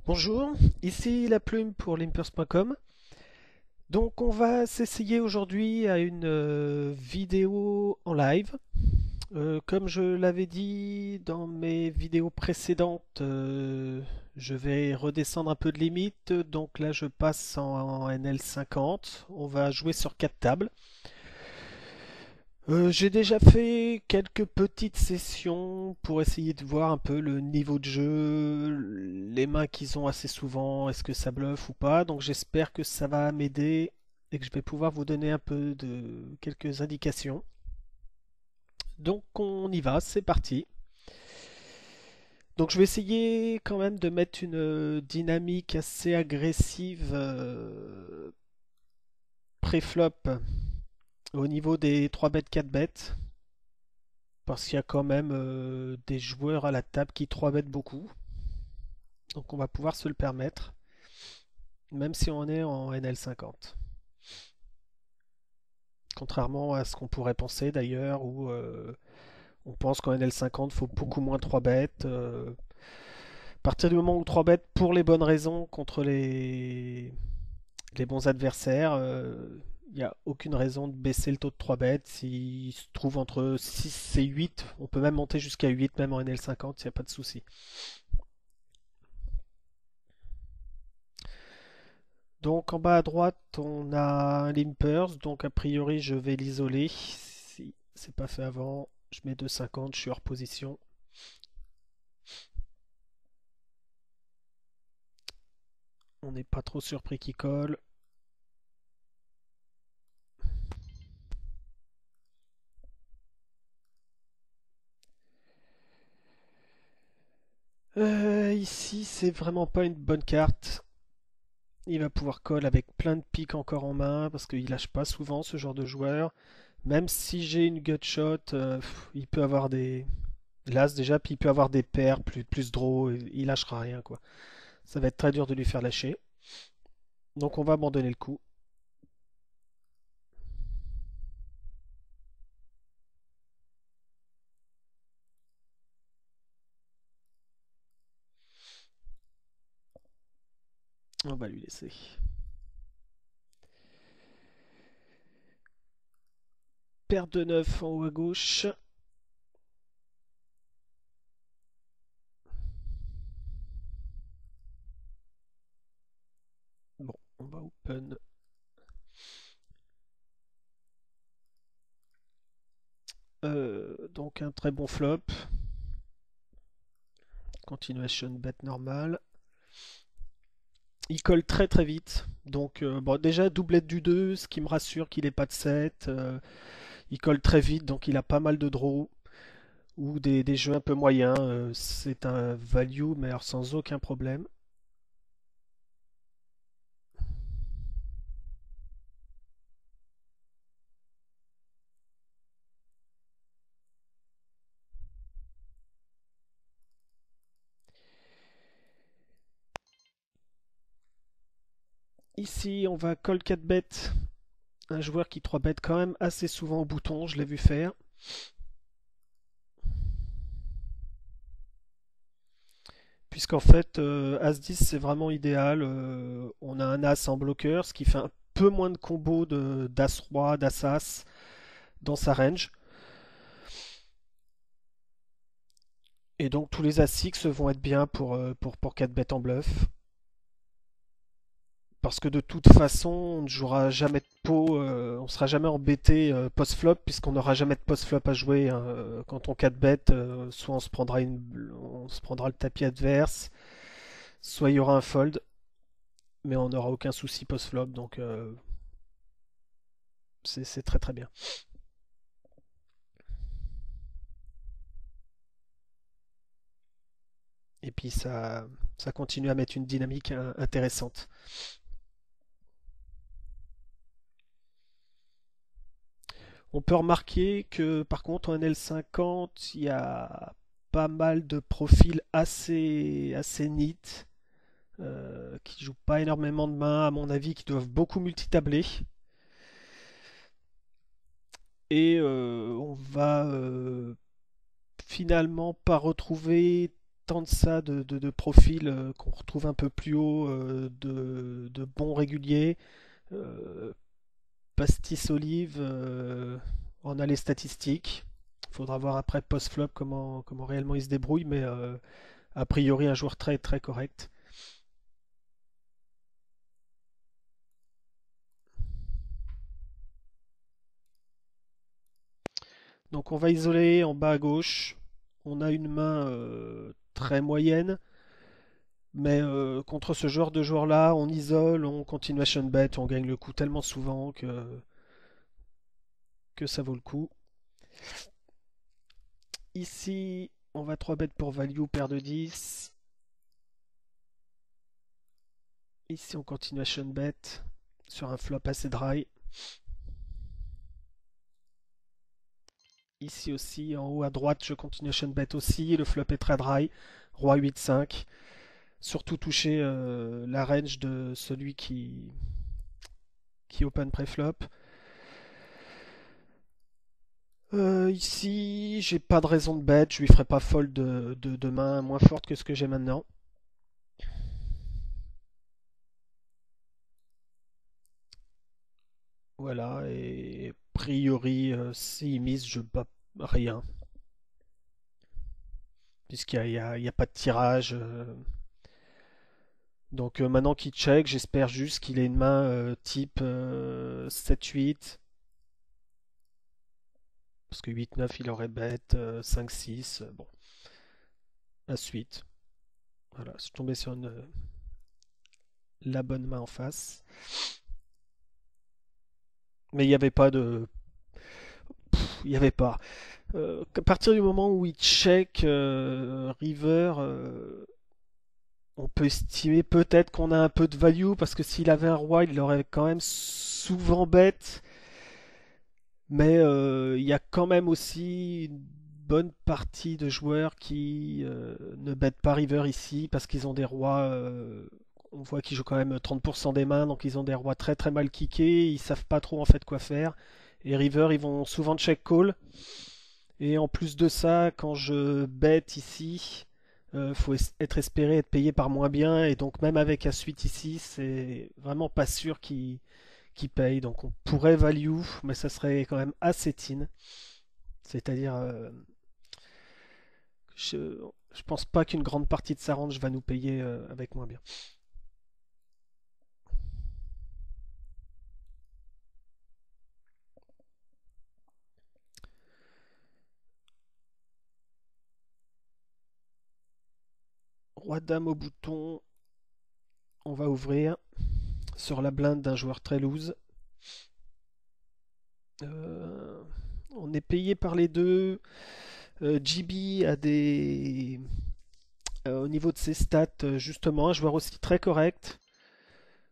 Bonjour, ici la plume pour limpers.com. Donc on va s'essayer aujourd'hui à une vidéo en live. Comme je l'avais dit dans mes vidéos précédentes, je vais redescendre un peu de limite. Donc là je passe en NL50. On va jouer sur 4 tables. J'ai déjà fait quelques petites sessions pour essayer de voir un peu le niveau de jeu, les mains qu'ils ont assez souvent, est-ce que ça bluffe ou pas. Donc j'espère que ça va m'aider et que je vais pouvoir vous donner un peu de quelques indications. Donc on y va, c'est parti. Donc je vais essayer quand même de mettre une dynamique assez agressive pré-flop au niveau des 3 bêtes 4 bêtes. Parce qu'il y a quand même des joueurs à la table qui 3 bettent beaucoup. Donc on va pouvoir se le permettre. Même si on est en NL50. Contrairement à ce qu'on pourrait penser d'ailleurs, où on pense qu'en NL50, il faut beaucoup moins 3 bêtes. À partir du moment où 3 bêtes pour les bonnes raisons contre les bons adversaires, il n'y a aucune raison de baisser le taux de 3 bêtes. S'il se trouve entre 6 et 8, on peut même monter jusqu'à 8, même en NL50, il n'y a pas de souci. Donc en bas à droite, on a un Limpers, donc a priori je vais l'isoler. Si c'est pas fait avant, je mets 2,50, je suis hors position. On n'est pas trop surpris qu'il colle. Ici, c'est vraiment pas une bonne carte. Il va pouvoir call avec plein de piques encore en main parce qu'il lâche pas souvent ce genre de joueur. Même si j'ai une gutshot, il peut avoir des l'as déjà, puis il peut avoir des paires plus draw. Il lâchera rien quoi. Ça va être très dur de lui faire lâcher. Donc on va abandonner le coup. On va lui laisser. Paire de 9 en haut à gauche. Bon, on va open. Donc un très bon flop. Continuation bet normale. Il colle très très vite. Donc bon, déjà doublette du 2, ce qui me rassure qu'il n'ait pas de 7. Il colle très vite, donc il a pas mal de draws. Ou des jeux un peu moyens. C'est un value, mais alors sans aucun problème. Ici, on va call 4 bet. Un joueur qui 3 bet quand même assez souvent au bouton, je l'ai vu faire. Puisqu'en fait, As-10 c'est vraiment idéal. On a un As en bloqueur, ce qui fait un peu moins de combos d'As-Roi, d'As-As dans sa range. Et donc tous les As-X vont être bien pour 4 bêtes en bluff. Parce que de toute façon, on ne jouera jamais de pot, on sera jamais embêté post-flop, puisqu'on n'aura jamais de post-flop à jouer, hein. Quand on 4 bet, soit on se prendra le tapis adverse, soit il y aura un fold, mais on n'aura aucun souci post-flop, donc c'est très très bien. Et puis ça continue à mettre une dynamique intéressante. On peut remarquer que par contre en L50, il y a pas mal de profils assez neat, qui jouent pas énormément de mains, à mon avis, qui doivent beaucoup multitabler. Et on va finalement pas retrouver tant de ça de profils qu'on retrouve un peu plus haut, de bons réguliers. Euh, Pastis Olive, on a les statistiques. Faudra voir après post-flop comment réellement il se débrouille, mais a priori un joueur très très correct. Donc on va isoler en bas à gauche. On a une main très moyenne, mais contre ce genre de joueur-là, on isole, on continuation bet, on gagne le coup tellement souvent que ça vaut le coup. Ici, on va 3 bêtes pour value, paire de 10. Ici, on continuation bet sur un flop assez dry. Ici aussi, en haut à droite, je continuation bet aussi. Le flop est très dry. Roi 8-5. Surtout toucher la range de celui qui open pré-flop. Ici, j'ai pas de raison de bet. Je lui ferai pas fold de main moins forte que ce que j'ai maintenant. Voilà, et a priori, s'il mise, je bats rien. Puisqu'il y a pas de tirage. Donc maintenant qu'il check, j'espère juste qu'il ait une main type 7-8. Parce que 8-9, il aurait bête, 5-6. Bon, la suite. Voilà, je suis tombé sur la bonne main en face. Mais il n'y avait pas de. Il n'y avait pas. À partir du moment où il check river, on peut estimer peut-être qu'on a un peu de value parce que s'il avait un roi, il l'aurait quand même souvent bête. Mais il y a quand même aussi une bonne partie de joueurs qui ne bêtent pas river ici parce qu'ils ont des rois. On voit qu'ils jouent quand même 30% des mains, donc ils ont des rois très très mal kickés. Ils savent pas trop en fait quoi faire. Et river, ils vont souvent check call. Et en plus de ça, quand je bête ici, faut être espéré être payé par moins bien. Et donc même avec la suite ici, c'est vraiment pas sûr qu'il paye. Donc on pourrait value, mais ça serait quand même assez thin. C'est-à-dire, je pense pas qu'une grande partie de sa range va nous payer avec moins bien. Roi dame au bouton, on va ouvrir sur la blinde d'un joueur très loose. Euh, on est payé par les deux. GB a des. Au niveau de ses stats, justement, un joueur aussi très correct.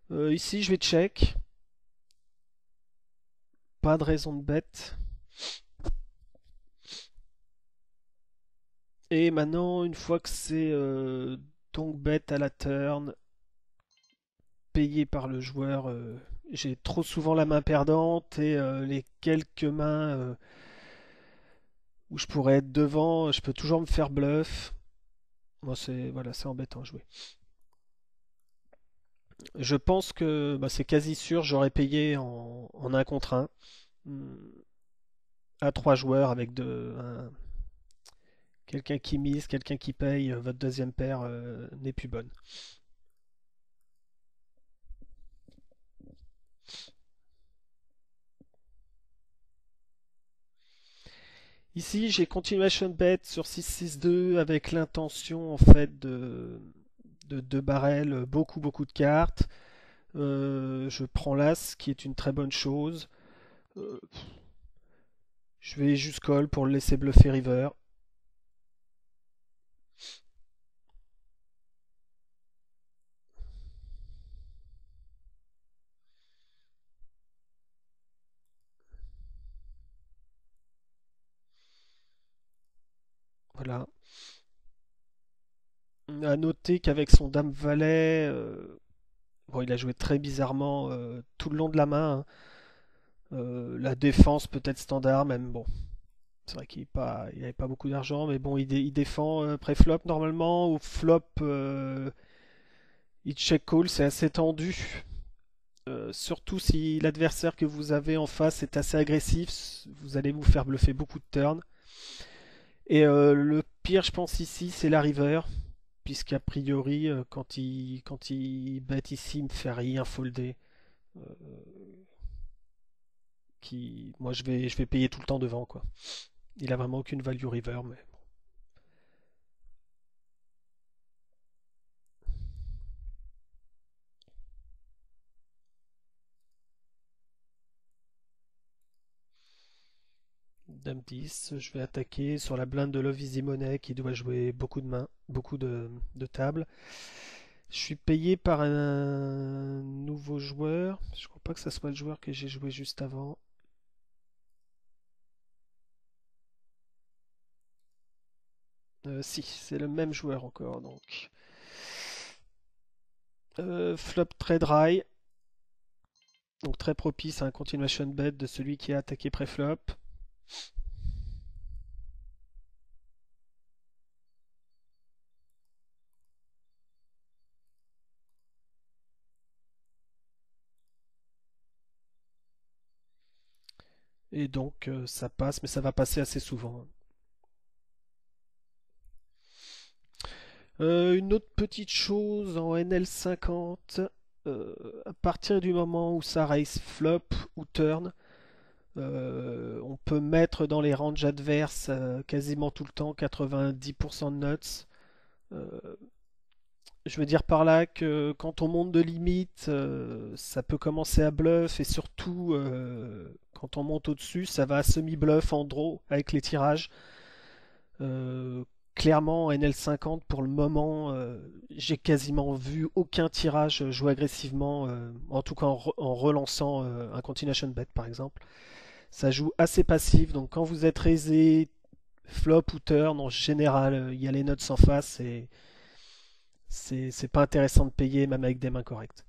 Ici, je vais check. Pas de raison de bet. Et maintenant, une fois que c'est donc bet à la turn, payé par le joueur, j'ai trop souvent la main perdante et les quelques mains où je pourrais être devant, je peux toujours me faire bluff. Moi, c'est voilà, c'est embêtant à jouer. Je pense que bah, c'est quasi sûr, j'aurais payé en 1 contre 1 à 3 joueurs avec quelqu'un qui mise, quelqu'un qui paye, votre deuxième paire n'est plus bonne. Ici, j'ai continuation bet sur 6-6-2 avec l'intention en fait de barrel beaucoup beaucoup de cartes. Je prends l'As qui est une très bonne chose. Euh, je vais juste call pour le laisser bluffer river. Voilà. À noter qu'avec son dame valet, bon, il a joué très bizarrement tout le long de la main, hein. La défense peut être standard, même bon. C'est vrai il avait pas beaucoup d'argent, mais bon, il défend pré-flop normalement, ou flop, il check call, c'est assez tendu. Surtout si l'adversaire que vous avez en face est assez agressif, vous allez vous faire bluffer beaucoup de turns. Et le pire, je pense ici, c'est la river, puisqu'a priori, quand il bet ici, il me fait rien folder. Euh, moi, je vais payer tout le temps devant, quoi. Il a vraiment aucune value river, mais Dame 10, je vais attaquer sur la blinde de Love Easy Money qui doit jouer beaucoup de mains, beaucoup de tables. Je suis payé par un nouveau joueur. Je crois pas que ça soit le joueur que j'ai joué juste avant. Si, c'est le même joueur encore donc. Flop très dry, donc très propice à un continuation bet de celui qui a attaqué pré-flop. Et donc ça passe, mais ça va passer assez souvent. Une autre petite chose en NL50, euh, à partir du moment où ça raise flop ou turn, on peut mettre dans les ranges adverses quasiment tout le temps 90% de nuts. Euh, je veux dire par là que quand on monte de limite, ça peut commencer à bluff et surtout quand on monte au-dessus, ça va à semi-bluff en draw avec les tirages. Euh, Clairement, NL50 pour le moment, j'ai quasiment vu aucun tirage jouer agressivement, en tout cas en relançant un continuation bet par exemple. Ça joue assez passif, donc quand vous êtes raisé, flop ou turn, en général, il y a les notes en face et c'est pas intéressant de payer même avec des mains correctes.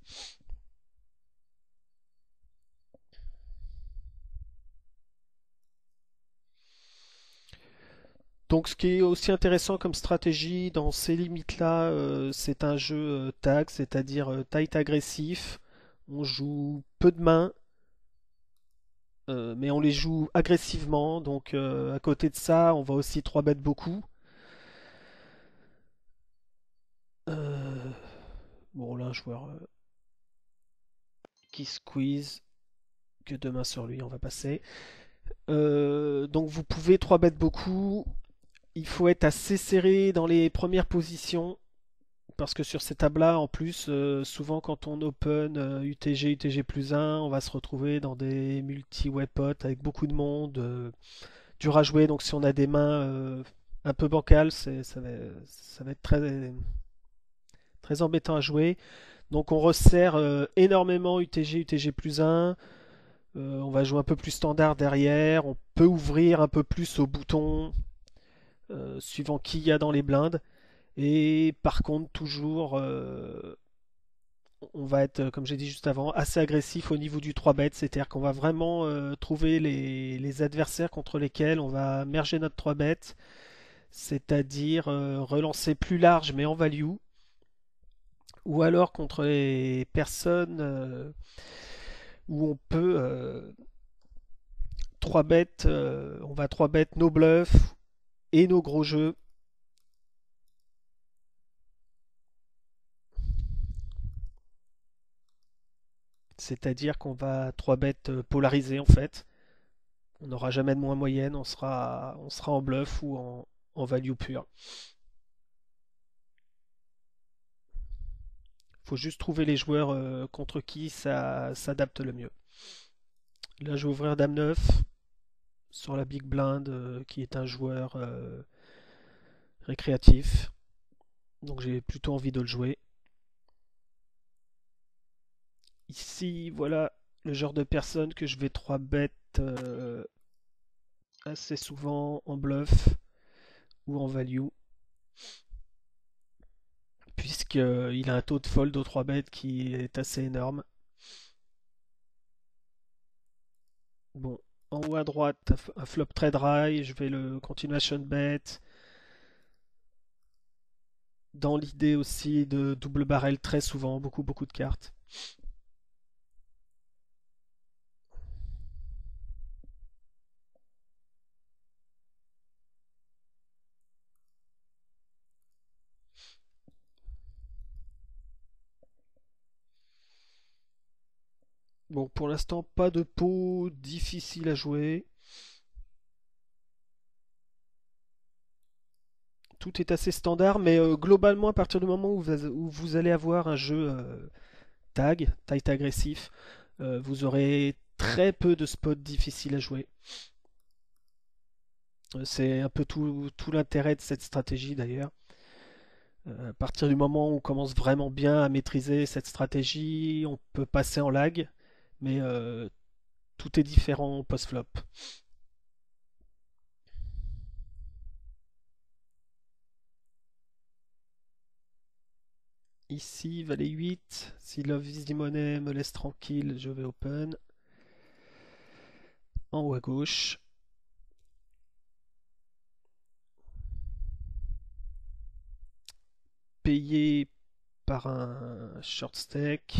Donc ce qui est aussi intéressant comme stratégie dans ces limites-là, c'est un jeu tag, c'est-à-dire tight agressif. On joue peu de mains, mais on les joue agressivement. Donc à côté de ça, on va aussi 3 bet beaucoup. Euh, Bon là, un joueur qui squeeze, que deux mains sur lui, on va passer. Donc vous pouvez 3 bet beaucoup. Il faut être assez serré dans les premières positions. Parce que sur ces tables-là, en plus, souvent quand on open UTG, UTG plus 1, on va se retrouver dans des multi-webpots avec beaucoup de monde, dur à jouer. Donc si on a des mains un peu bancales, ça va être très, très embêtant à jouer. Donc on resserre énormément UTG, UTG plus 1. On va jouer un peu plus standard derrière. On peut ouvrir un peu plus au bouton, suivant qui il y a dans les blindes. Et par contre, toujours, on va être, comme j'ai dit juste avant, assez agressif au niveau du 3 bet, c'est-à-dire qu'on va vraiment trouver les adversaires contre lesquels on va merger notre 3 bet, c'est-à-dire relancer plus large mais en value, ou alors contre les personnes où on peut 3 bet, on va 3 bet nos bluffs et nos gros jeux. C'est-à-dire qu'on va 3 bet polarisé en fait. On n'aura jamais de moins moyenne, on sera en bluff ou en value pure. Faut juste trouver les joueurs contre qui ça s'adapte le mieux. Là, je vais ouvrir Dame 9 sur la Big Blind, qui est un joueur récréatif. Donc j'ai plutôt envie de le jouer. Ici, voilà le genre de personne que je vais 3 bet assez souvent en bluff ou en value, puisqu'il a un taux de fold au 3 bet qui est assez énorme. Bon, En haut à droite, un flop très dry, je vais le continuation bet. Dans l'idée aussi de double barrel très souvent, beaucoup beaucoup de cartes. Bon, pour l'instant, pas de pot difficile à jouer. Tout est assez standard, mais globalement, à partir du moment où vous allez avoir un jeu tight agressif, vous aurez très peu de spots difficiles à jouer. C'est un peu tout l'intérêt de cette stratégie d'ailleurs. À partir du moment où on commence vraiment bien à maîtriser cette stratégie, on peut passer en lag, mais tout est différent post-flop. Ici, valet 8. Si Love is the money me laisse tranquille, je vais open. En haut à gauche. Payé par un short stack.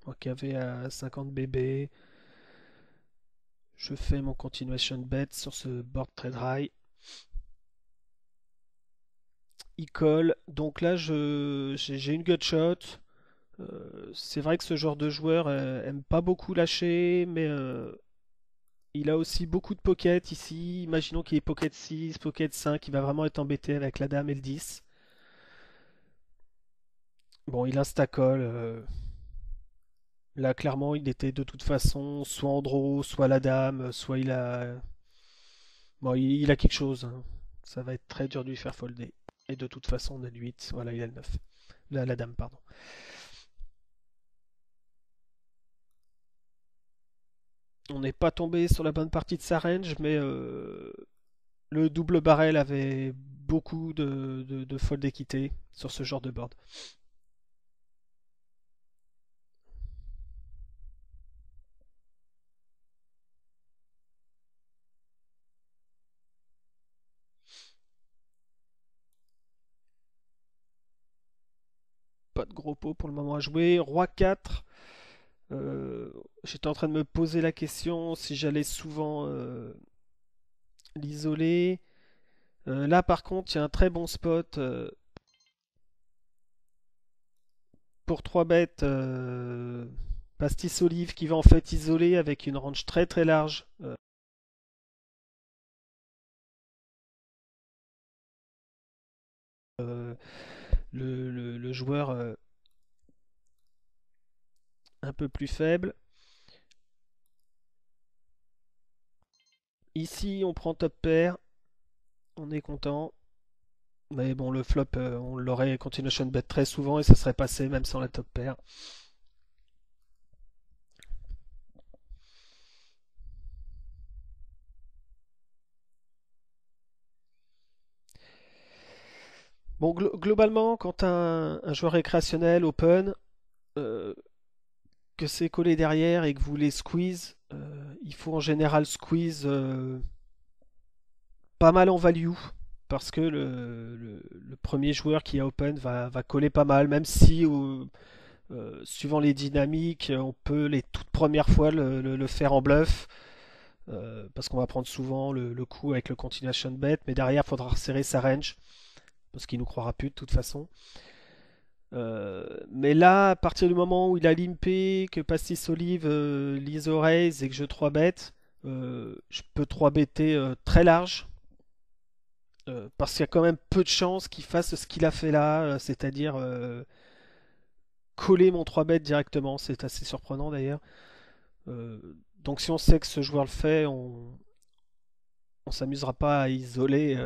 En KV à 50 BB. Je fais mon continuation bet sur ce board très dry. Il colle. Donc là, j'ai une gutshot. C'est vrai que ce genre de joueur aime pas beaucoup lâcher, mais il a aussi beaucoup de pocket ici. Imaginons qu'il ait pocket 6, pocket 5, il va vraiment être embêté avec la dame et le 10. Bon, il insta-call. Là, clairement, il était de toute façon soit en draw, soit la dame, soit il a. Bon, il a quelque chose, hein. Ça va être très dur de lui faire folder. Et de toute façon, on a le 8. Voilà, il a le 9. La dame, pardon. On n'est pas tombé sur la bonne partie de sa range, mais le double barrel avait beaucoup de fold d'équité sur ce genre de board. Pas de gros pot pour le moment à jouer. Roi 4. J'étais en train de me poser la question si j'allais souvent l'isoler. Là, par contre, il y a un très bon spot pour 3 bêtes. Pastis Olive qui va en fait isoler avec une range très très large. Euh, le joueur un peu plus faible. Ici, on prend top pair. On est content. Mais bon, le flop, on l'aurait continuation bet très souvent et ça serait passé même sans la top pair. Bon, globalement, quand un joueur récréationnel open, euh, que c'est collé derrière et que vous voulez squeeze, il faut en général squeeze pas mal en value parce que le premier joueur qui a open va coller pas mal, même si suivant les dynamiques, on peut les toutes premières fois le faire en bluff. Parce qu'on va prendre souvent le coup avec le continuation bet, mais derrière il faudra resserrer sa range parce qu'il nous croira plus de toute façon. Mais là, à partir du moment où il a limpé, que Pastis Olive lise au raise et que je 3 bête, je peux 3 better très large. Parce qu'il y a quand même peu de chances qu'il fasse ce qu'il a fait là, c'est-à-dire coller mon 3 bet directement. C'est assez surprenant d'ailleurs. Euh, donc si on sait que ce joueur le fait, on s'amusera pas à isoler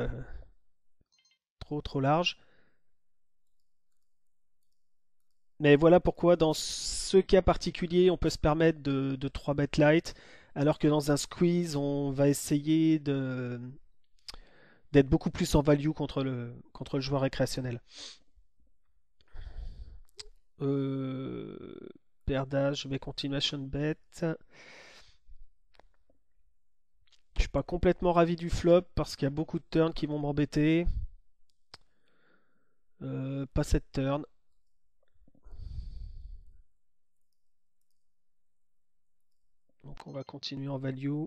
trop large. Mais voilà pourquoi dans ce cas particulier, on peut se permettre de 3 bet light, alors que dans un squeeze, on va essayer d'être beaucoup plus en value contre le joueur récréationnel. Euh, Paire d'âge, je vais continuation bet. pas complètement ravi du flop parce qu'il y a beaucoup de turns qui vont m'embêter. Pas cette turn. Donc on va continuer en value.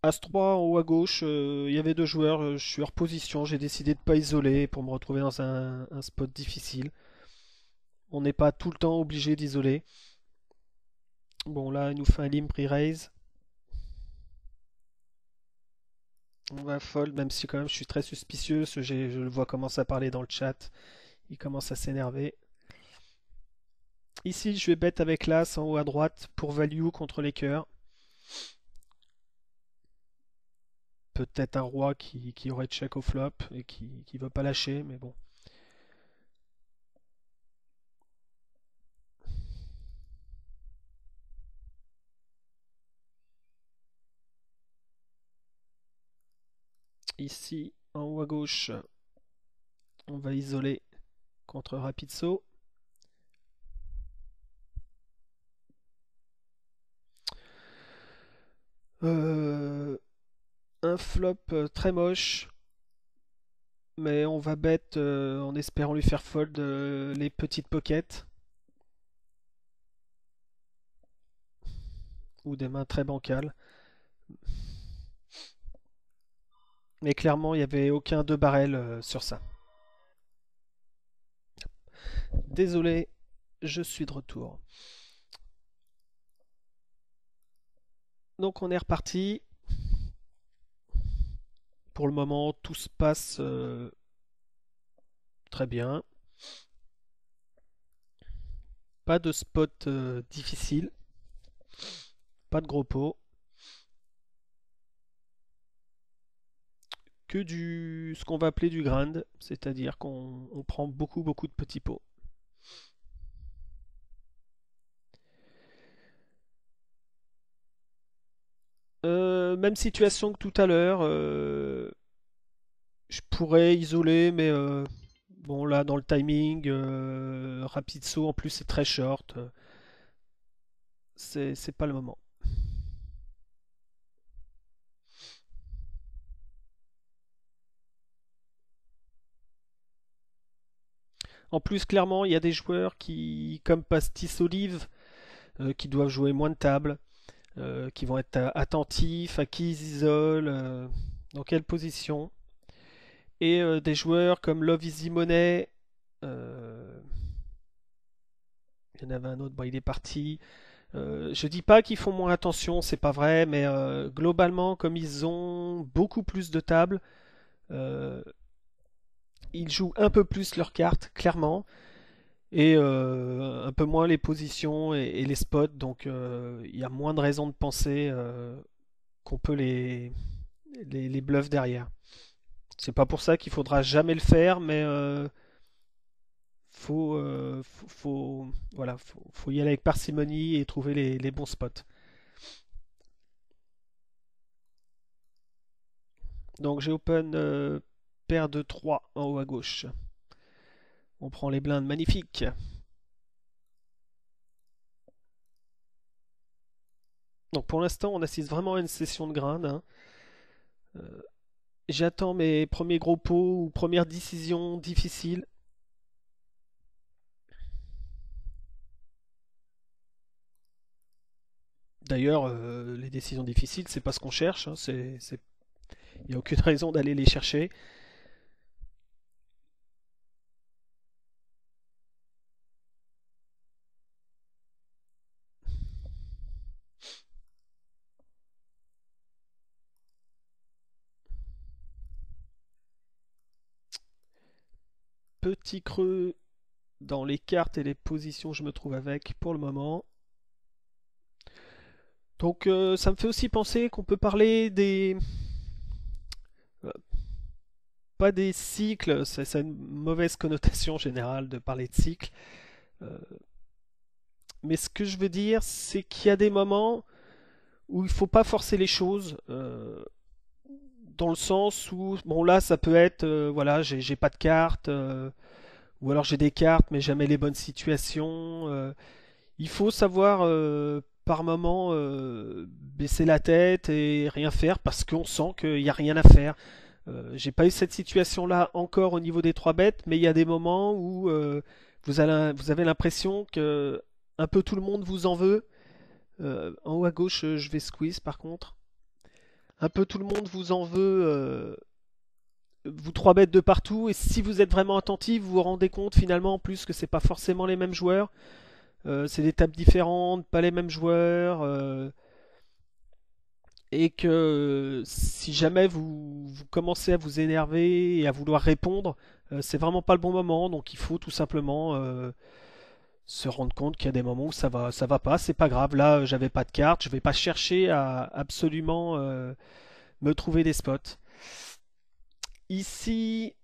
As-3 en haut à gauche, il y avait deux joueurs, je suis hors position, j'ai décidé de ne pas isoler pour me retrouver dans un spot difficile. On n'est pas tout le temps obligé d'isoler. Bon là il nous fait un limp re-raise. On va fold, même si quand même je suis très suspicieux, je le vois commencer à parler dans le chat. Il commence à s'énerver. Ici je vais bet avec l'As en haut à droite pour value contre les cœurs. Peut-être un roi qui aurait check au flop et qui ne veut pas lâcher, mais bon. Ici, en haut à gauche, on va isoler contre rapid saut. Un flop très moche, mais on va bet en espérant lui faire fold les petites pockets ou des mains très bancales. Mais clairement, il n'y avait aucun 2 barrel sur ça. Désolé, je suis de retour. Donc on est reparti. Pour le moment, tout se passe très bien. Pas de spot difficile. Pas de gros pots. Que ce qu'on va appeler du grind, c'est-à-dire qu'on prend beaucoup de petits pots. Même situation que tout à l'heure. Je pourrais isoler, mais bon là dans le timing, rapide saut en plus c'est très short. C'est pas le moment. En plus, clairement, il y a des joueurs qui, comme Pastis Olive, qui doivent jouer moins de tables, qui vont être attentifs à qui ils isolent, dans quelle position. Et des joueurs comme Love Easy Money, euh, il y en avait un autre, bon, il est parti. Je dis pas qu'ils font moins attention, c'est pas vrai, mais globalement, comme ils ont beaucoup plus de tables, euh, ils jouent un peu plus leurs cartes, clairement, et un peu moins les positions et les spots, donc il y a moins de raisons de penser qu'on peut les bluffs derrière. C'est pas pour ça qu'il faudra jamais le faire, mais voilà, faut y aller avec parcimonie et trouver les bons spots. Donc j'ai open paire de 3 en haut à gauche. On prend les blindes magnifiques. Donc pour l'instant on assiste vraiment à une session de grind, hein. Euh, J'attends mes premiers gros pots ou premières décisions difficiles. D'ailleurs, les décisions difficiles, c'est pas ce qu'on cherche, hein. Il n'y a aucune raison d'aller les chercher. Petit creux dans les cartes et les positions que je me trouve avec pour le moment. Donc ça me fait aussi penser qu'on peut parler des... euh, pas des cycles, ça a une mauvaise connotation générale de parler de cycles. Euh, mais ce que je veux dire, c'est qu'il y a des moments où il faut pas forcer les choses. Dans le sens où, bon là, ça peut être, voilà, j'ai pas de cartes, ou alors j'ai des cartes, mais jamais les bonnes situations. Il faut savoir par moment baisser la tête et rien faire parce qu'on sent qu'il n'y a rien à faire. J'ai pas eu cette situation-là encore au niveau des 3 bêtes, mais il y a des moments où vous avez l'impression que un peu tout le monde vous en veut. En haut à gauche, je vais squeeze par contre. Un peu tout le monde vous en veut, vous 3 bêtes de partout, et si vous êtes vraiment attentif, vous vous rendez compte finalement en plus que c'est pas forcément les mêmes joueurs. C'est des tables différentes, pas les mêmes joueurs, et que si jamais vous commencez à vous énerver et à vouloir répondre, c'est vraiment pas le bon moment. Donc il faut tout simplement se rendre compte qu'il y a des moments où ça va pas, c'est pas grave. Là, j'avais pas de carte, je vais pas chercher à absolument me trouver des spots. Ici,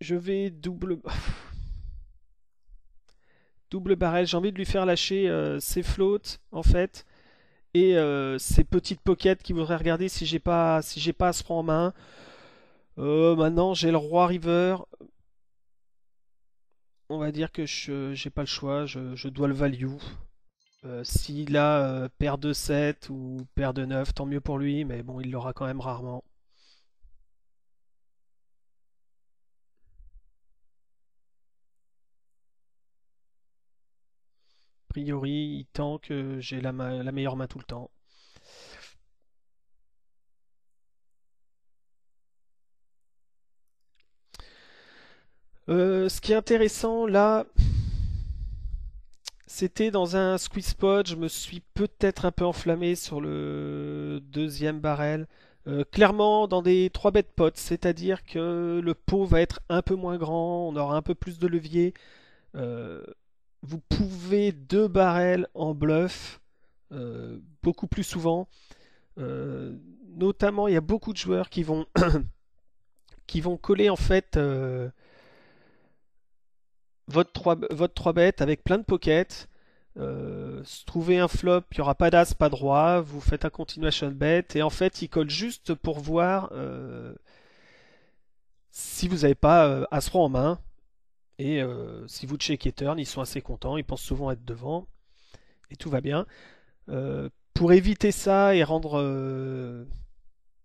je vais double barrel. J'ai envie de lui faire lâcher ses floats en fait et ces petites pockets qui voudraient regarder si j'ai pas à se prendre en main. Maintenant j'ai le roi river. On va dire que je j'ai pas le choix, je dois le value. S'il a paire de 7 ou paire de 9, tant mieux pour lui, mais bon, il l'aura quand même rarement. A priori, il tank, j'ai la meilleure main tout le temps. Ce qui est intéressant là, c'était dans un squeeze spot. Je me suis peut-être un peu enflammé sur le deuxième barrel. Clairement dans des 3 bet pots, c'est-à-dire que le pot va être un peu moins grand, on aura un peu plus de levier. Euh, Vous pouvez 2 barrels en bluff beaucoup plus souvent. Notamment, il y a beaucoup de joueurs qui vont coller en fait votre 3 bêtes avec plein de pockets. Se trouver un flop, il n'y aura pas d'as, pas de roi, vous faites un continuation bet et en fait il colle juste pour voir si vous n'avez pas as roi en main et si vous checkez turn, ils sont assez contents, ils pensent souvent être devant et tout va bien. Pour éviter ça et rendre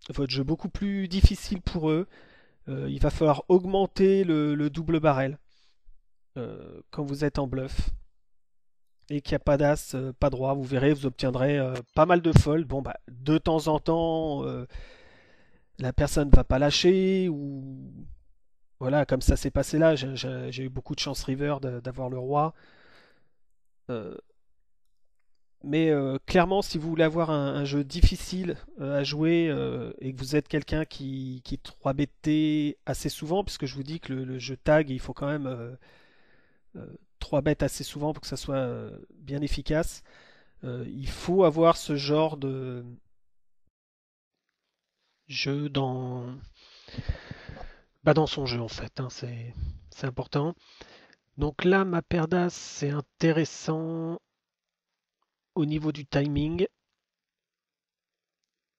votre jeu beaucoup plus difficile pour eux, il va falloir augmenter le double barrel quand vous êtes en bluff et qu'il n'y a pas d'as, pas de roi, vous verrez, vous obtiendrez pas mal de folds. Bon, bah, de temps en temps, la personne ne va pas lâcher ou voilà, comme ça s'est passé là. J'ai eu beaucoup de chance river d'avoir le roi. Euh, mais clairement, si vous voulez avoir un jeu difficile à jouer et que vous êtes quelqu'un qui 3BT assez souvent, puisque je vous dis que le jeu tag, il faut quand même 3 bêtes assez souvent pour que ça soit bien efficace. Il faut avoir ce genre de jeu dans son jeu en fait, hein, c'est important. Donc là, ma paire d'as, c'est intéressant au niveau du timing.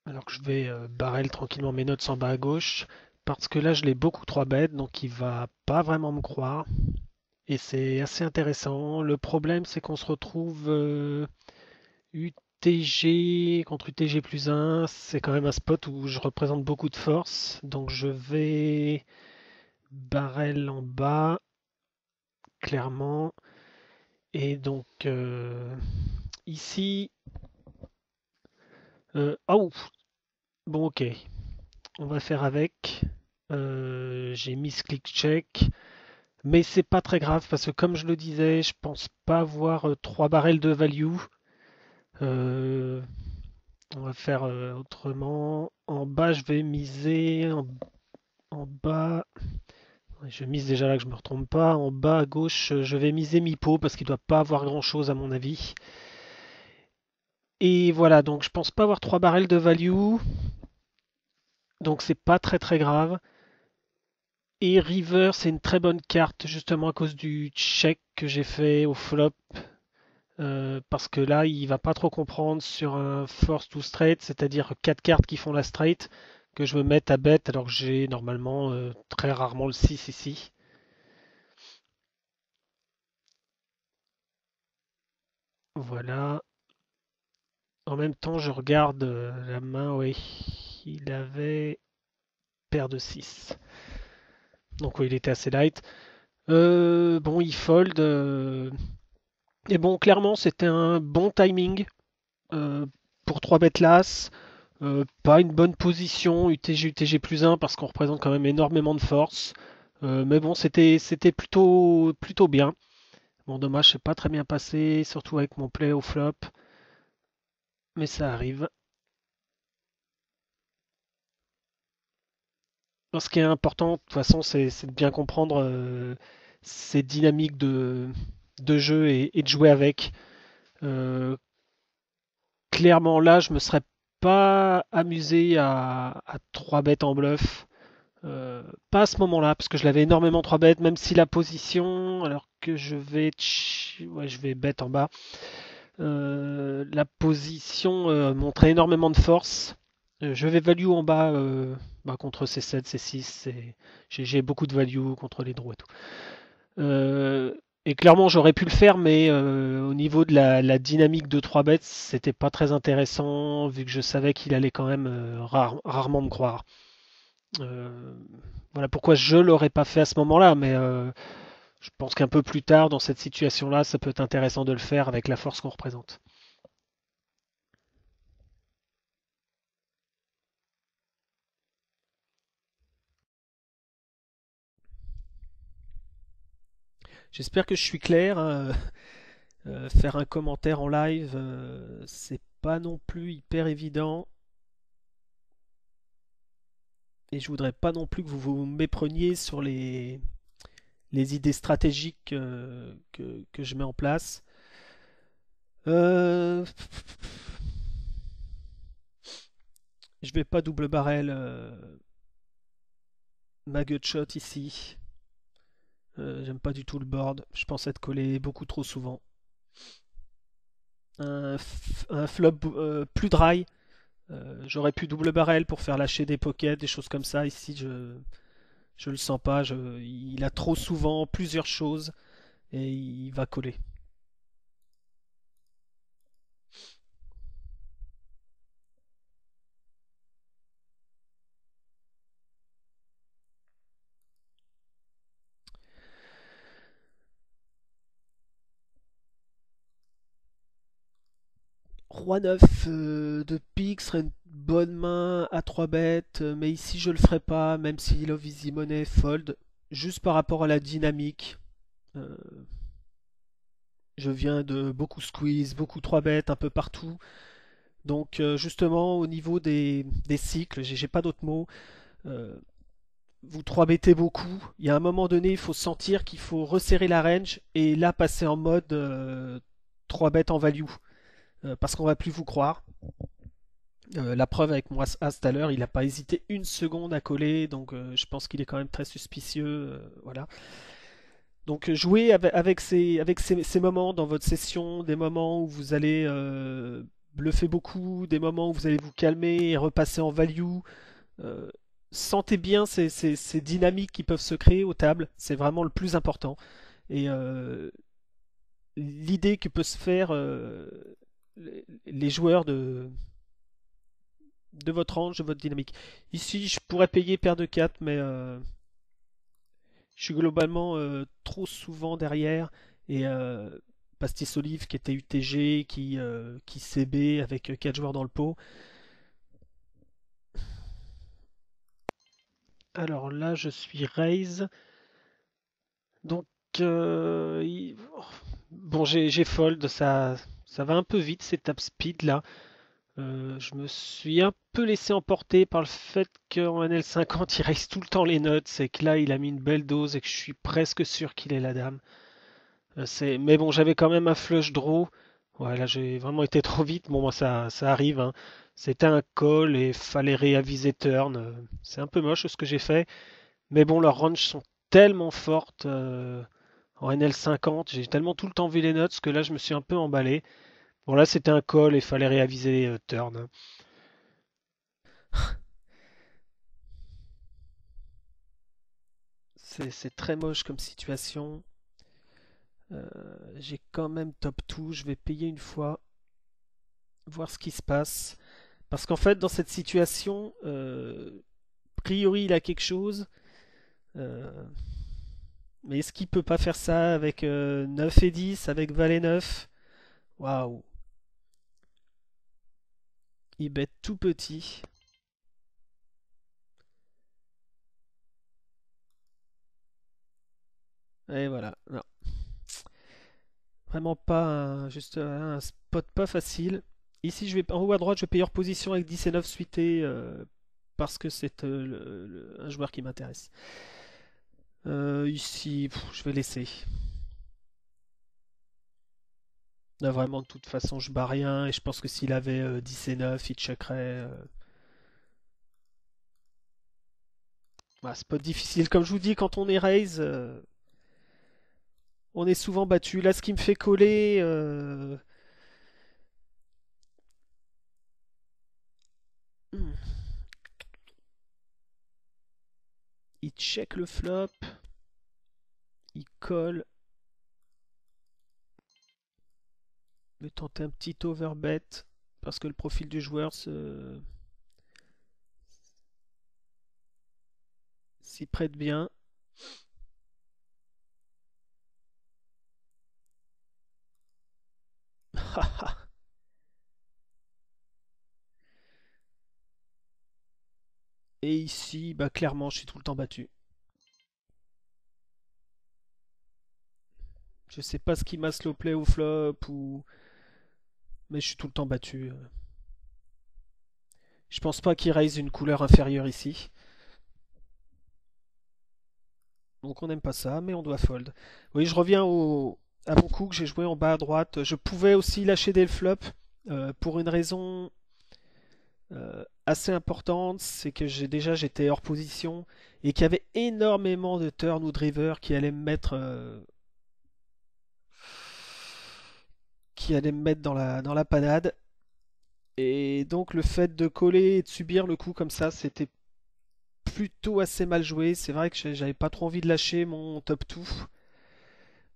Alors que je vais barrel tranquillement mes notes en bas à gauche. Parce que là, je l'ai beaucoup 3 bêtes, donc il va pas vraiment me croire. Et c'est assez intéressant. Le problème, c'est qu'on se retrouve UTG contre UTG plus 1. C'est quand même un spot où je représente beaucoup de force. Donc je vais barrel en bas, clairement. Et donc ici... oh, bon ok, on va faire avec. J'ai mis ce click check. Mais c'est pas très grave parce que comme je le disais, je pense pas avoir 3 barrels de value. Euh, on va faire autrement. En bas, je vais miser. En bas, ouais, je mise déjà là que je me retrompe pas. En bas à gauche, je vais miser mi-pot parce qu'il doit pas avoir grand chose à mon avis. Et voilà, donc je pense pas avoir 3 barrels de value. Donc c'est pas très très grave. Et River, c'est une très bonne carte justement à cause du check que j'ai fait au flop. Parce que là, il va pas trop comprendre sur un force to straight, c'est-à-dire 4 cartes qui font la straight, que je me mette à bet alors que j'ai normalement très rarement le 6 ici. Voilà. En même temps, je regarde la main, oui. Il avait paire de 6. Donc oui, il était assez light. Bon, il fold. Et bon, clairement, c'était un bon timing euh, pour 3 bêtes las. Pas une bonne position, UTG, UTG plus 1 parce qu'on représente quand même énormément de force. Mais bon, c'était plutôt bien. Bon, dommage, c'est pas très bien passé, surtout avec mon play au flop. Mais ça arrive. Ce qui est important, de toute façon, c'est de bien comprendre ces dynamiques de jeu et de jouer avec. Euh, Clairement, là, je me serais pas amusé à 3 bêtes en bluff. Pas à ce moment-là, parce que je l'avais énormément 3 bêtes, même si la position, alors que ouais, je vais bête en bas, la position montrait énormément de force. Je vais value en bas contre C7, C6, j'ai beaucoup de value contre les draws et tout. Euh, et clairement, j'aurais pu le faire, mais au niveau de la dynamique de 3 bêtes, c'était pas très intéressant, vu que je savais qu'il allait quand même rarement me croire. Euh, voilà pourquoi je l'aurais pas fait à ce moment-là, mais je pense qu'un peu plus tard, dans cette situation-là, ça peut être intéressant de le faire avec la force qu'on représente. J'espère que je suis clair, hein. Faire un commentaire en live, c'est pas non plus hyper évident. Et je voudrais pas non plus que vous vous mépreniez sur les idées stratégiques que je mets en place. Euh, je vais pas double barrel ma gutshot ici. J'aime pas du tout le board. Je pense être collé beaucoup trop souvent. Un flop plus dry. J'aurais pu double barrel pour faire lâcher des pockets, des choses comme ça. Ici, je le sens pas. Il a trop souvent plusieurs choses et il va coller. Roi 9 de pique serait une bonne main à 3 bêtes, mais ici je le ferai pas, même si Love Easy Money fold, juste par rapport à la dynamique. Euh, je viens de beaucoup squeeze, beaucoup 3 bêtes un peu partout. Donc justement au niveau des cycles, j'ai pas d'autres mots. euh, Vous 3 bettez beaucoup. Il y a un moment donné, il faut sentir qu'il faut resserrer la range et là passer en mode 3 bêtes en value. Parce qu'on va plus vous croire. La preuve avec mon As tout à l'heure, il n'a pas hésité une seconde à coller, donc je pense qu'il est quand même très suspicieux. Voilà. Donc jouez avec ces moments dans votre session, des moments où vous allez bluffer beaucoup, des moments où vous allez vous calmer et repasser en value. Euh, Sentez bien ces dynamiques qui peuvent se créer aux tables, c'est vraiment le plus important. Et l'idée que peut se faire les joueurs de votre range, de votre dynamique. Ici, je pourrais payer paire de 4, mais je suis globalement trop souvent derrière. Et Pastis Olive qui était UTG, qui CB avec 4 joueurs dans le pot. Alors là, je suis raise. Donc, bon, j'ai fold. Ça va un peu vite ces tap speed là. Je me suis un peu laissé emporter par le fait qu'en NL50 il raise tout le temps les notes et que là il a mis une belle dose et que je suis presque sûr qu'il est la dame. Mais bon, j'avais quand même un flush draw. Ouais, là j'ai vraiment été trop vite. Bon, moi ça arrive, hein. C'était un call et fallait réaviser turn. C'est un peu moche ce que j'ai fait. Mais bon, leurs ranges sont tellement fortes en NL50. J'ai tellement tout le temps vu les notes que là je me suis un peu emballé. Bon, là c'était un call et fallait réaviser turn, hein. C'est très moche comme situation. J'ai quand même top 2, je vais payer une fois, voir ce qui se passe. Parce qu'en fait, dans cette situation, a priori, il a quelque chose. euh, mais est-ce qu'il peut pas faire ça avec 9 et 10, avec valet 9? Waouh, il bête tout petit. Et voilà, non. Vraiment pas juste un spot pas facile. Ici, je vais en haut à droite, je vais payer hors position avec 10 et 9 suités parce que c'est un joueur qui m'intéresse. Ici, je vais laisser. Là, vraiment, de toute façon, je bats rien et je pense que s'il avait 10 et 9, il checkerait. Voilà, spot difficile. Comme je vous dis, quand on est raise, on est souvent battu. Là, ce qui me fait coller, hmm, il check le flop, il colle. Je vais tenter un petit overbet parce que le profil du joueur s'y prête bien. Et ici, bah clairement, je suis tout le temps battu. Je sais pas ce qui m'a slow play ou flop ou, mais je suis tout le temps battu. Je pense pas qu'il raise une couleur inférieure ici. Donc on n'aime pas ça, mais on doit fold. Oui, je reviens à mon coup que j'ai joué en bas à droite. Je pouvais aussi lâcher des flops pour une raison assez importante, c'est que j'étais hors position et qu'il y avait énormément de turn ou driver qui allaient me mettre dans la panade. Et donc le fait de coller et de subir le coup comme ça, c'était plutôt assez mal joué. C'est vrai que j'avais pas trop envie de lâcher mon top 2.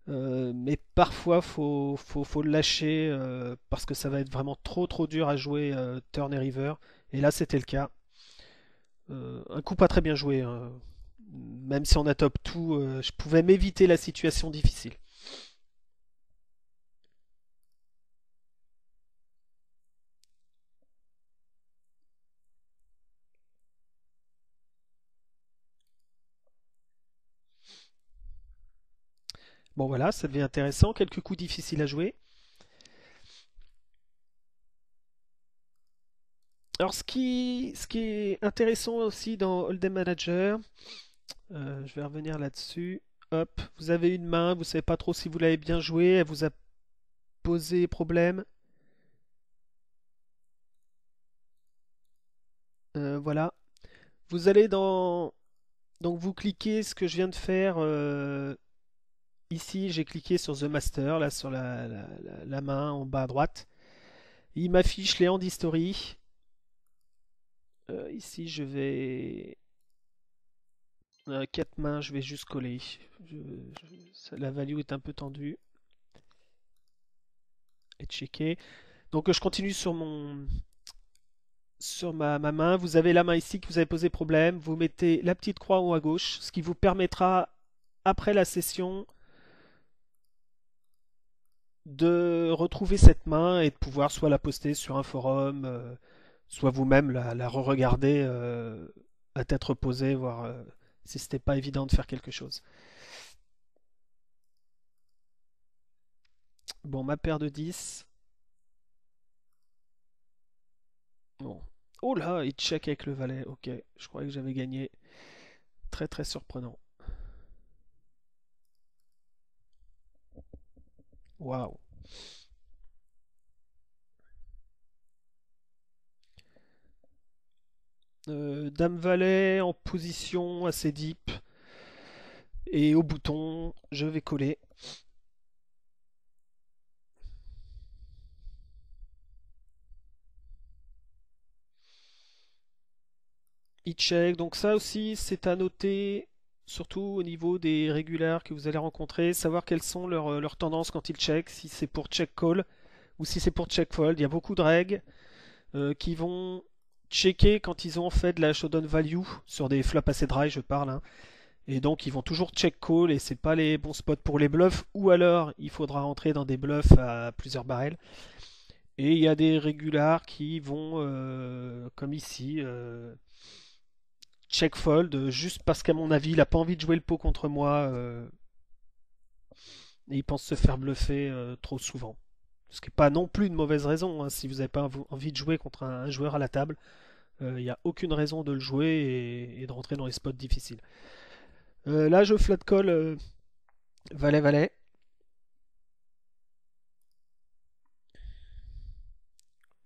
Mais parfois, faut le lâcher parce que ça va être vraiment trop dur à jouer turn et river. Et là, c'était le cas. Un coup pas très bien joué, hein. Même si on a top 2, je pouvais m'éviter la situation difficile. Bon voilà, ça devient intéressant. Quelques coups difficiles à jouer. Alors ce qui est intéressant aussi dans Hold'em Manager, je vais revenir là-dessus. Hop, vous avez une main, vous savez pas trop si vous l'avez bien joué, elle vous a posé problème. Voilà. Vous allez dans... Donc vous cliquez ce que je viens de faire ici, j'ai cliqué sur The Master, là sur la main en bas à droite. Il m'affiche les hand history. Ici je vais... 4 mains, je vais juste coller. La value est un peu tendue. Et checker. Donc je continue sur ma main. Vous avez la main ici que vous avez posé problème. Vous mettez la petite croix en haut à gauche, ce qui vous permettra, après la session, de retrouver cette main et de pouvoir soit la poster sur un forum, soit vous-même la re-regarder à tête reposée, voir si c'était pas évident de faire quelque chose. Bon, ma paire de 10. Bon. Oh là, il check avec le valet. Ok, je croyais que j'avais gagné. Très surprenant. Waouh. Dame valet en position assez deep. Et au bouton, je vais coller. Il check. Donc ça aussi, c'est à noter. surtout au niveau des régulars que vous allez rencontrer, savoir quelles sont leurs tendances quand ils check, si c'est pour check call ou si c'est pour check fold. Il y a beaucoup de règles qui vont checker quand ils ont fait de la showdown value sur des flops assez dry, je parle, hein. Et donc ils vont toujours check call et c'est pas les bons spots pour les bluffs, ou alors il faudra rentrer dans des bluffs à plusieurs barrels. Et il y a des régulars qui vont, comme ici, check fold, juste parce qu'à mon avis il a pas envie de jouer le pot contre moi, et il pense se faire bluffer trop souvent. Ce qui n'est pas non plus une mauvaise raison, hein. Si vous n'avez pas envie de jouer contre un joueur à la table, il n'y a aucune raison de le jouer et de rentrer dans les spots difficiles. Là, je flat call valet-valet.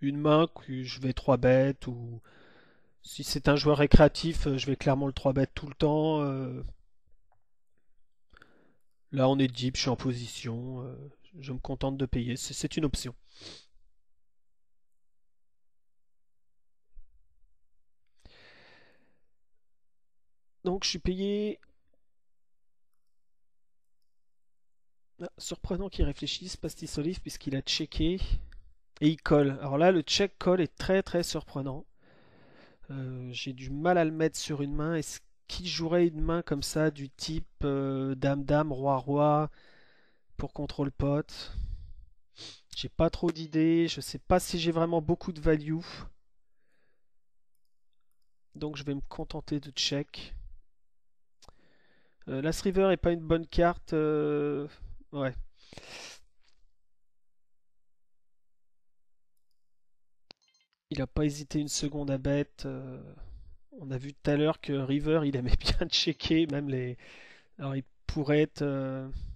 Une main que je vais 3 bêtes, ou si c'est un joueur récréatif, je vais clairement le 3 bêtes tout le temps. Là, on est deep, je suis en position. Je me contente de payer. C'est une option. Donc, je suis payé. Ah, surprenant qu'il réfléchisse, Pastis Olive, puisqu'il a checké. Et il colle. Alors là, le check call est très très surprenant. J'ai du mal à le mettre sur une main. Est-ce qu'il jouerait une main comme ça, du type dame-dame, roi-roi, pour contrôle pot? J'ai pas trop d'idées. Je sais pas si j'ai vraiment beaucoup de value. Donc je vais me contenter de check. L'As River est pas une bonne carte. Ouais. Il a pas hésité une seconde à bet. On a vu tout à l'heure que River, il aimait bien checker, même les. Alors il pourrait être.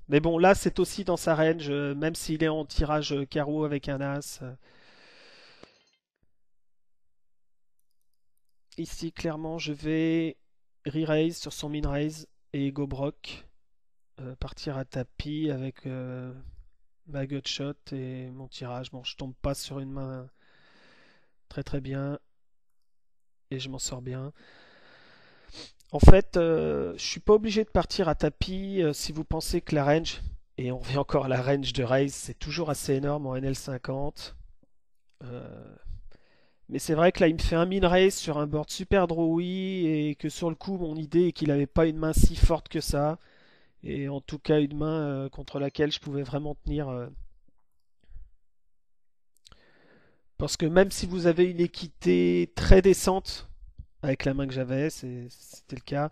Mais bon, là c'est aussi dans sa range, même s'il est en tirage carreau avec un as. Ici, clairement, je vais re-raise sur son min-raise et go broc. Partir à tapis avec ma gutshot et mon tirage. Bon, je tombe pas sur une main très très bien et je m'en sors bien. En fait, je suis pas obligé de partir à tapis si vous pensez que la range, et on revient encore à la range de raise, c'est toujours assez énorme en NL50. Euh, mais c'est vrai que là, il me fait un min raise sur un board super drawy et que sur le coup, mon idée est qu'il avait pas une main si forte que ça. Et en tout cas, une main contre laquelle je pouvais vraiment tenir. Parce que même si vous avez une équité très décente avec la main que j'avais, c'était le cas.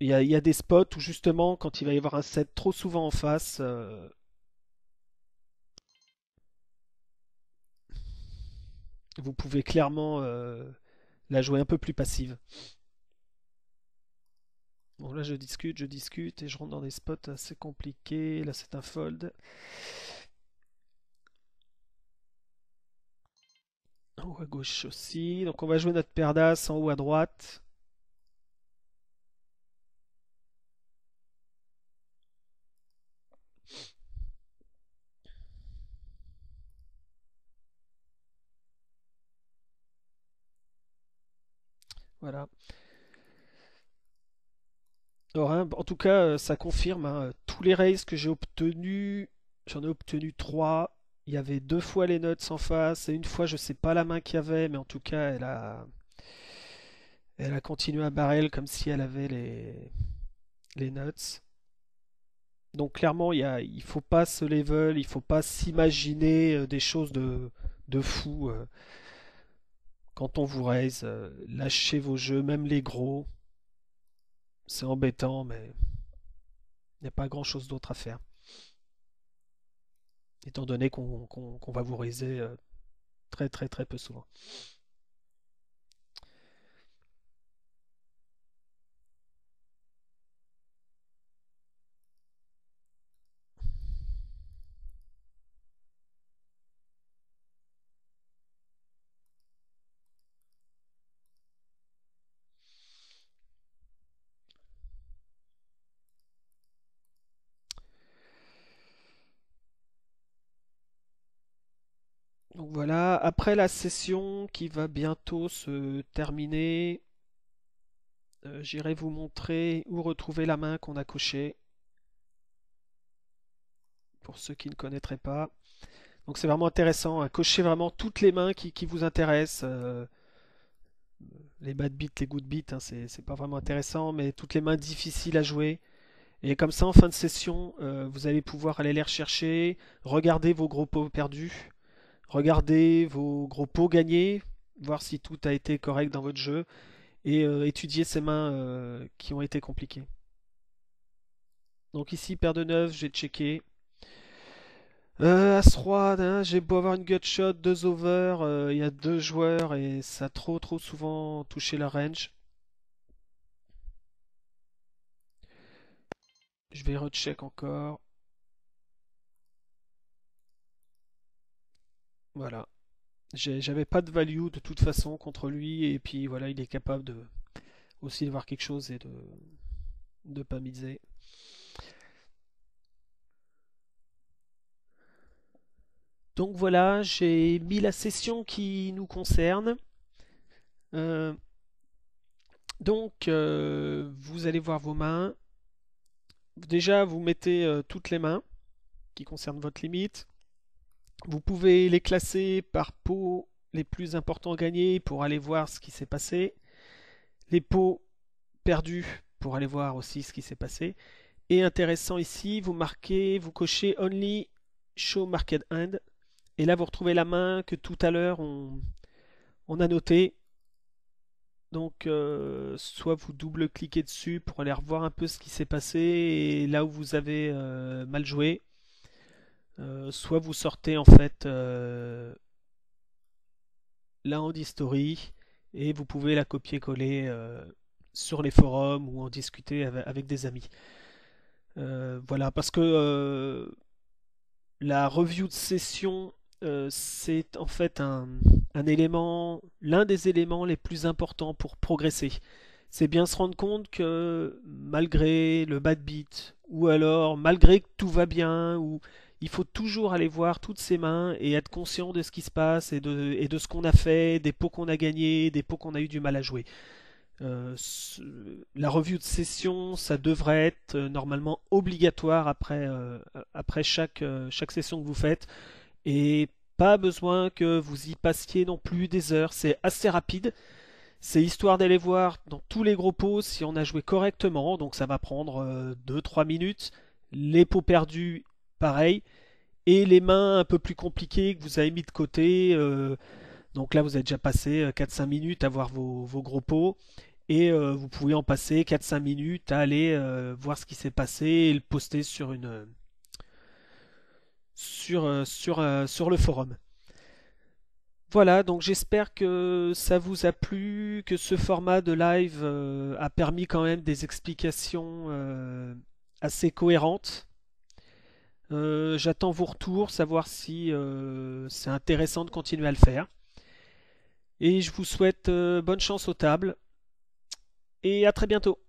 Il y a des spots où justement, quand il va y avoir un set trop souvent en face, vous pouvez clairement la jouer un peu plus passive. Bon, là je discute et je rentre dans des spots assez compliqués. Là c'est un fold. En haut à gauche aussi. Donc on va jouer notre paire d'as en haut à droite. Voilà. Alors, hein, en tout cas, ça confirme, hein, tous les raises que j'ai obtenus, j'en ai obtenu 3. Il y avait 2 fois les nuts en face, et une fois, je sais pas la main qu'il y avait, mais en tout cas, elle a continué à barrel comme si elle avait les nuts. Donc clairement, il faut pas se level, il faut pas s'imaginer des choses de fou quand on vous raise. Lâchez vos jeux, même les gros. C'est embêtant, mais il n'y a pas grand-chose d'autre à faire. Étant donné qu'on va vous raiser très très très peu souvent. Donc voilà, après la session qui va bientôt se terminer, J'irai vous montrer où retrouver la main qu'on a cochée, pour ceux qui ne connaîtraient pas. Donc c'est vraiment intéressant, hein. Cochez vraiment toutes les mains qui vous intéressent. Les bad beats, les good beats, hein, c'est pas vraiment intéressant, mais toutes les mains difficiles à jouer. Et comme ça, en fin de session, vous allez pouvoir aller les rechercher, regarder vos gros pots perdus, regarder vos gros pots gagnés, voir si tout a été correct dans votre jeu, et étudier ces mains qui ont été compliquées. Donc ici, paire de 9, j'ai checké. As-Roi, hein, j'ai beau avoir une gutshot, deux over, il y a deux joueurs et ça a trop souvent touché la range. Je vais recheck encore. Voilà. J'avais pas de value de toute façon contre lui et puis voilà, il est capable de aussi de voir quelque chose et de pas miser. Donc voilà, j'ai mis la session qui nous concerne. Euh, vous allez voir vos mains. Déjà, vous mettez toutes les mains qui concernent votre limite. Vous pouvez les classer par pots les plus importants gagnés pour aller voir ce qui s'est passé. Les pots perdus pour aller voir aussi ce qui s'est passé. Et intéressant ici, vous marquez, vous cochez Only Show Market Hand. Et là, vous retrouvez la main que tout à l'heure on a notée. Donc, soit vous double-cliquez dessus pour aller revoir un peu ce qui s'est passé et là où vous avez mal joué. Soit vous sortez en fait la hand history et vous pouvez la copier-coller sur les forums ou en discuter avec des amis. Voilà, parce que la review de session, c'est en fait un élément, l'un des éléments les plus importants pour progresser. C'est bien se rendre compte que malgré le bad beat, ou alors malgré que tout va bien, ou il faut toujours aller voir toutes ses mains et être conscient de ce qui se passe et de ce qu'on a fait, des pots qu'on a gagnés, des pots qu'on a eu du mal à jouer. La revue de session, ça devrait être normalement obligatoire après chaque session que vous faites. Et pas besoin que vous y passiez non plus des heures. C'est assez rapide. C'est histoire d'aller voir dans tous les gros pots si on a joué correctement. Donc ça va prendre 2-3 minutes. Les pots perdus, pareil. Et les mains un peu plus compliquées que vous avez mis de côté. Donc là, vous avez déjà passé 4-5 minutes à voir vos gros pots. Et vous pouvez en passer 4-5 minutes à aller voir ce qui s'est passé et le poster sur le forum. Voilà, donc j'espère que ça vous a plu, que ce format de live a permis quand même des explications assez cohérentes. J'attends vos retours, savoir si c'est intéressant de continuer à le faire. Et je vous souhaite bonne chance aux tables et à très bientôt.